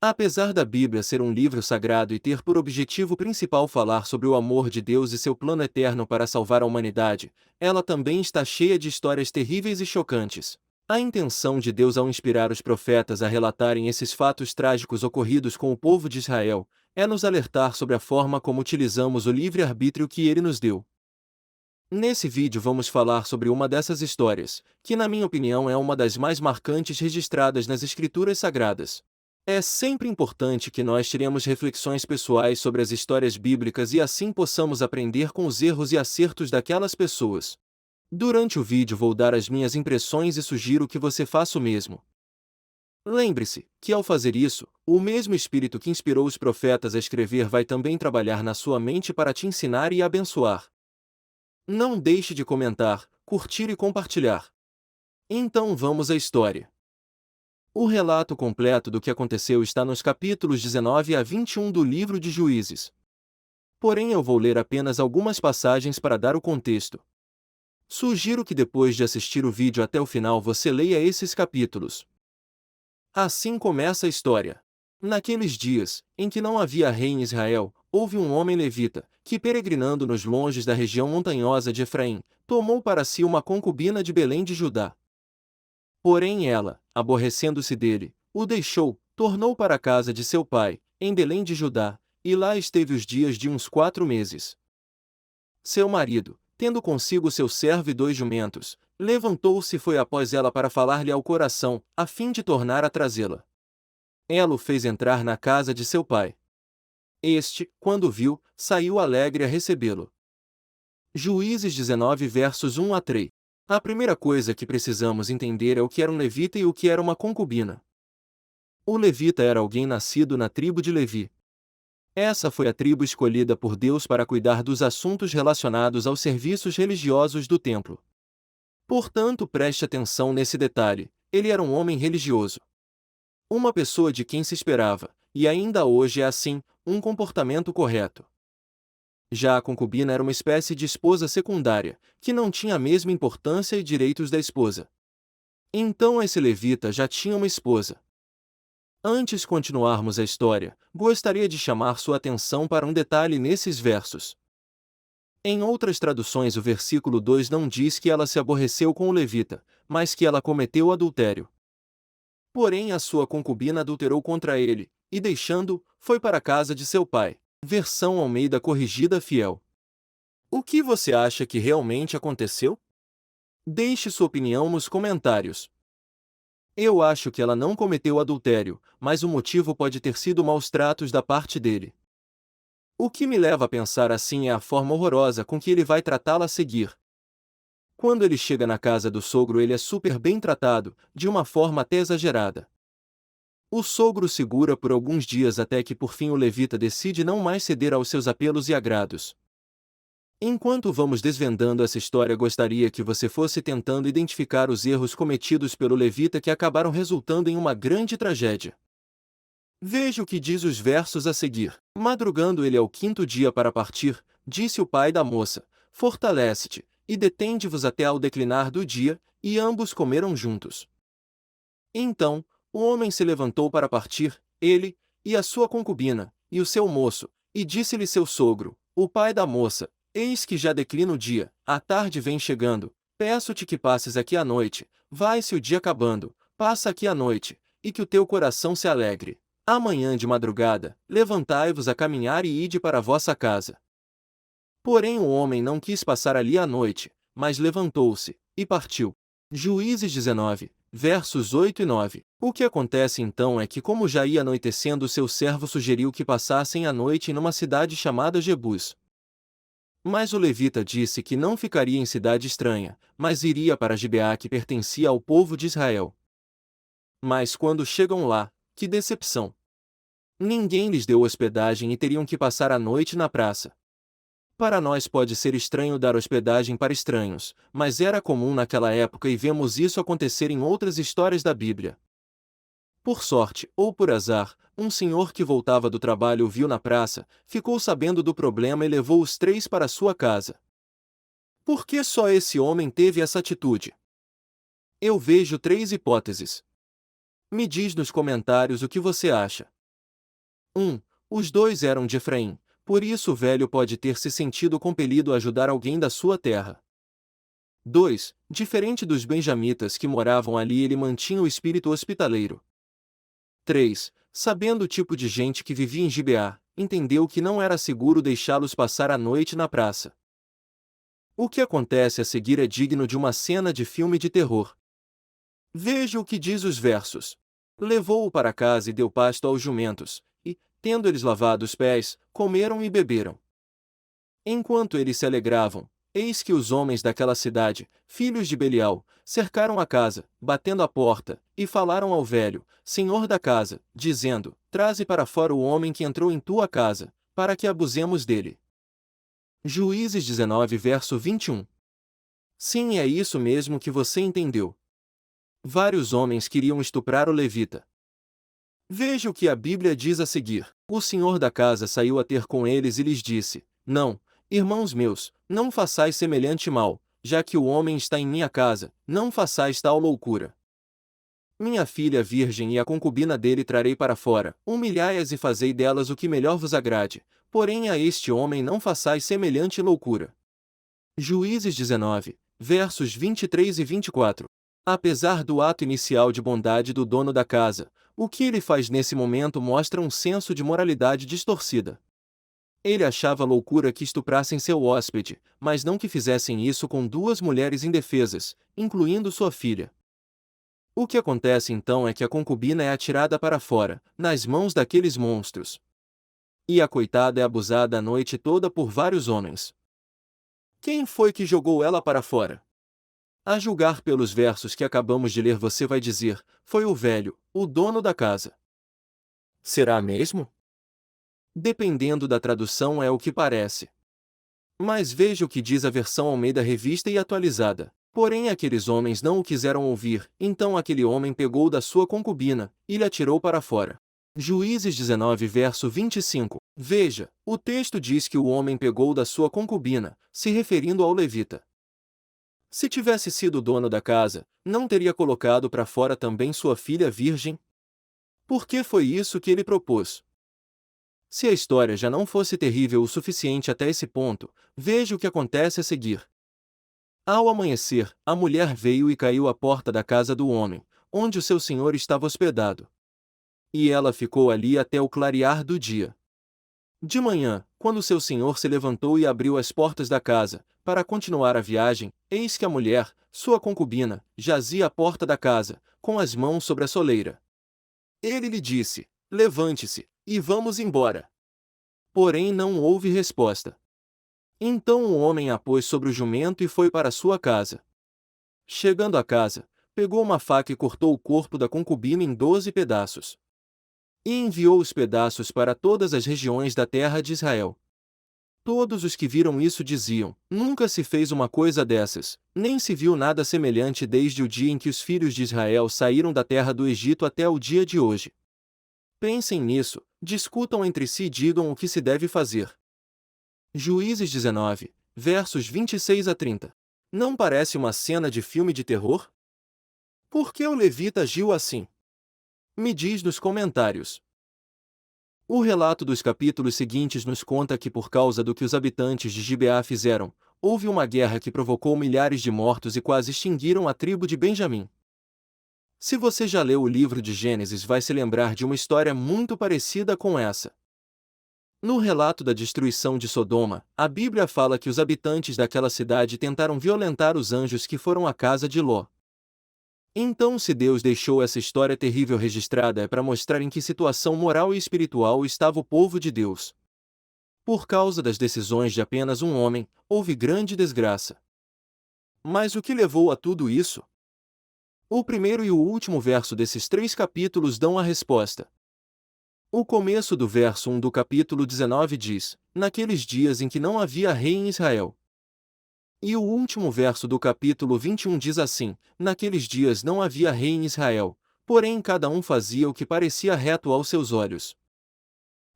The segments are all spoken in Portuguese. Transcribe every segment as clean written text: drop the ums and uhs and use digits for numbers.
Apesar da Bíblia ser um livro sagrado e ter por objetivo principal falar sobre o amor de Deus e seu plano eterno para salvar a humanidade, ela também está cheia de histórias terríveis e chocantes. A intenção de Deus ao inspirar os profetas a relatarem esses fatos trágicos ocorridos com o povo de Israel é nos alertar sobre a forma como utilizamos o livre-arbítrio que Ele nos deu. Nesse vídeo vamos falar sobre uma dessas histórias, que na minha opinião é uma das mais marcantes registradas nas Escrituras Sagradas. É sempre importante que nós tiremos reflexões pessoais sobre as histórias bíblicas e assim possamos aprender com os erros e acertos daquelas pessoas. Durante o vídeo vou dar as minhas impressões e sugiro que você faça o mesmo. Lembre-se que ao fazer isso, o mesmo Espírito que inspirou os profetas a escrever vai também trabalhar na sua mente para te ensinar e abençoar. Não deixe de comentar, curtir e compartilhar. Então vamos à história. O relato completo do que aconteceu está nos capítulos 19 a 21 do livro de Juízes. Porém eu vou ler apenas algumas passagens para dar o contexto. Sugiro que depois de assistir o vídeo até o final você leia esses capítulos. Assim começa a história. Naqueles dias, em que não havia rei em Israel, houve um homem levita, que peregrinando nos longes da região montanhosa de Efraim, tomou para si uma concubina de Belém de Judá. Porém ela, aborrecendo-se dele, o deixou, tornou para a casa de seu pai, em Belém de Judá, e lá esteve os dias de uns 4 meses. Seu marido, tendo consigo seu servo e 2 jumentos, levantou-se e foi após ela para falar-lhe ao coração, a fim de tornar a trazê-la. Ela o fez entrar na casa de seu pai. Este, quando o viu, saiu alegre a recebê-lo. Juízes 19 versos 1 a 3. A primeira coisa que precisamos entender é o que era um levita e o que era uma concubina. O levita era alguém nascido na tribo de Levi. Essa foi a tribo escolhida por Deus para cuidar dos assuntos relacionados aos serviços religiosos do templo. Portanto, preste atenção nesse detalhe: ele era um homem religioso. Uma pessoa de quem se esperava, e ainda hoje é assim, um comportamento correto. Já a concubina era uma espécie de esposa secundária, que não tinha a mesma importância e direitos da esposa. Então esse levita já tinha uma esposa. Antes de continuarmos a história, gostaria de chamar sua atenção para um detalhe nesses versos. Em outras traduções o versículo 2 não diz que ela se aborreceu com o levita, mas que ela cometeu adultério. Porém a sua concubina adulterou contra ele, e deixando-o, foi para a casa de seu pai. Versão Almeida Corrigida Fiel. O que você acha que realmente aconteceu? Deixe sua opinião nos comentários. Eu acho que ela não cometeu adultério, mas o motivo pode ter sido maus tratos da parte dele. O que me leva a pensar assim é a forma horrorosa com que ele vai tratá-la a seguir. Quando ele chega na casa do sogro ele é super bem tratado, de uma forma até exagerada. O sogro segura por alguns dias até que por fim o levita decide não mais ceder aos seus apelos e agrados. Enquanto vamos desvendando essa história, gostaria que você fosse tentando identificar os erros cometidos pelo levita que acabaram resultando em uma grande tragédia. Veja o que diz os versos a seguir. Madrugando ele ao 5º dia para partir, disse o pai da moça: fortalece-te, e detende-vos até ao declinar do dia, e ambos comeram juntos. Então, o homem se levantou para partir, ele, e a sua concubina, e o seu moço, e disse-lhe seu sogro, o pai da moça: eis que já declina o dia, a tarde vem chegando, peço-te que passes aqui a noite, vai-se o dia acabando, passa aqui a noite, e que o teu coração se alegre. Amanhã de madrugada, levantai-vos a caminhar e ide para a vossa casa. Porém o homem não quis passar ali a noite, mas levantou-se, e partiu. Juízes 19, versos 8 e 9. O que acontece então é que, como já ia anoitecendo, seu servo sugeriu que passassem a noite numa cidade chamada Jebus. Mas o levita disse que não ficaria em cidade estranha, mas iria para Gibeá, que pertencia ao povo de Israel. Mas quando chegam lá, que decepção! Ninguém lhes deu hospedagem e teriam que passar a noite na praça. Para nós pode ser estranho dar hospedagem para estranhos, mas era comum naquela época e vemos isso acontecer em outras histórias da Bíblia. Por sorte, ou por azar, um senhor que voltava do trabalho o viu na praça, ficou sabendo do problema e levou os 3 para sua casa. Por que só esse homem teve essa atitude? Eu vejo 3 hipóteses. Me diz nos comentários o que você acha. 1. Os dois eram de Efraim, por isso o velho pode ter se sentido compelido a ajudar alguém da sua terra. 2. Diferente dos benjamitas que moravam ali, ele mantinha o espírito hospitaleiro. 3. Sabendo o tipo de gente que vivia em Gibeá, entendeu que não era seguro deixá-los passar a noite na praça. O que acontece a seguir é digno de uma cena de filme de terror. Veja o que diz os versos. Levou-o para casa e deu pasto aos jumentos, e, tendo eles lavado os pés, comeram e beberam. Enquanto eles se alegravam, eis que os homens daquela cidade, filhos de Belial, cercaram a casa, batendo à porta, e falaram ao velho, senhor da casa, dizendo: Traze para fora o homem que entrou em tua casa, para que abusemos dele. Juízes 19 verso 21. Sim, é isso mesmo que você entendeu. Vários homens queriam estuprar o levita. Veja o que a Bíblia diz a seguir. O senhor da casa saiu a ter com eles e lhes disse: Não, irmãos meus, não façais semelhante mal, já que o homem está em minha casa, não façais tal loucura. Minha filha virgem e a concubina dele trarei para fora, humilhai-as e fazei delas o que melhor vos agrade, porém a este homem não façais semelhante loucura. Juízes 19, versos 23 e 24. Apesar do ato inicial de bondade do dono da casa, o que ele faz nesse momento mostra um senso de moralidade distorcida. Ele achava loucura que estuprassem seu hóspede, mas não que fizessem isso com duas mulheres indefesas, incluindo sua filha. O que acontece então é que a concubina é atirada para fora, nas mãos daqueles monstros. E a coitada é abusada a noite toda por vários homens. Quem foi que jogou ela para fora? A julgar pelos versos que acabamos de ler, você vai dizer: foi o velho, o dono da casa. Será mesmo? Dependendo da tradução é o que parece. Mas veja o que diz a versão Almeida Revista e Atualizada. Porém aqueles homens não o quiseram ouvir, então aquele homem pegou da sua concubina, e lhe atirou para fora. Juízes 19 verso 25. Veja, o texto diz que o homem pegou da sua concubina, se referindo ao levita. Se tivesse sido o dono da casa, não teria colocado para fora também sua filha virgem? Por que foi isso que ele propôs? Se a história já não fosse terrível o suficiente até esse ponto, veja o que acontece a seguir. Ao amanhecer, a mulher veio e caiu à porta da casa do homem, onde o seu senhor estava hospedado. E ela ficou ali até o clarear do dia. De manhã, quando seu senhor se levantou e abriu as portas da casa, para continuar a viagem, eis que a mulher, sua concubina, jazia à porta da casa, com as mãos sobre a soleira. Ele lhe disse: Levante-se, e vamos embora. Porém não houve resposta. Então o homem a pôs sobre o jumento e foi para sua casa. Chegando à casa, pegou uma faca e cortou o corpo da concubina em 12 pedaços. E enviou os pedaços para todas as regiões da terra de Israel. Todos os que viram isso diziam: Nunca se fez uma coisa dessas, nem se viu nada semelhante desde o dia em que os filhos de Israel saíram da terra do Egito até o dia de hoje. Pensem nisso, discutam entre si e digam o que se deve fazer. Juízes 19, versos 26 a 30. Não parece uma cena de filme de terror? Por que o levita agiu assim? Me diz nos comentários. O relato dos capítulos seguintes nos conta que, por causa do que os habitantes de Gibeá fizeram, houve uma guerra que provocou milhares de mortos e quase extinguiram a tribo de Benjamim. Se você já leu o livro de Gênesis, vai se lembrar de uma história muito parecida com essa. No relato da destruição de Sodoma, a Bíblia fala que os habitantes daquela cidade tentaram violentar os anjos que foram à casa de Ló. Então, se Deus deixou essa história terrível registrada, é para mostrar em que situação moral e espiritual estava o povo de Deus. Por causa das decisões de apenas um homem, houve grande desgraça. Mas o que levou a tudo isso? O primeiro e o último verso desses 3 capítulos dão a resposta. O começo do verso 1 do capítulo 19 diz: Naqueles dias em que não havia rei em Israel. E o último verso do capítulo 21 diz assim: Naqueles dias não havia rei em Israel, porém cada um fazia o que parecia reto aos seus olhos.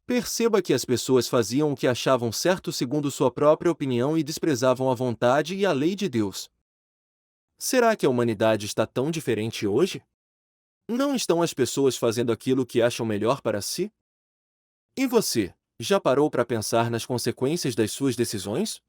Perceba que as pessoas faziam o que achavam certo segundo sua própria opinião e desprezavam a vontade e a lei de Deus. Será que a humanidade está tão diferente hoje? Não estão as pessoas fazendo aquilo que acham melhor para si? E você, já parou para pensar nas consequências das suas decisões?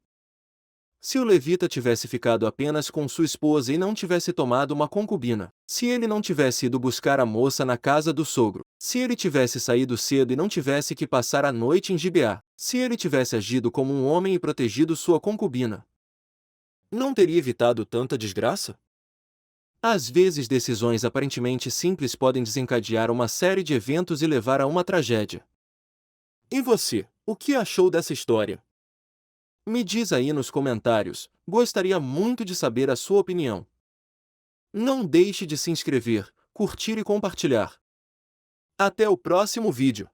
Se o levita tivesse ficado apenas com sua esposa e não tivesse tomado uma concubina, se ele não tivesse ido buscar a moça na casa do sogro, se ele tivesse saído cedo e não tivesse que passar a noite em Gibeá, se ele tivesse agido como um homem e protegido sua concubina, não teria evitado tanta desgraça? Às vezes, decisões aparentemente simples podem desencadear uma série de eventos e levar a uma tragédia. E você, o que achou dessa história? Me diz aí nos comentários, gostaria muito de saber a sua opinião. Não deixe de se inscrever, curtir e compartilhar. Até o próximo vídeo.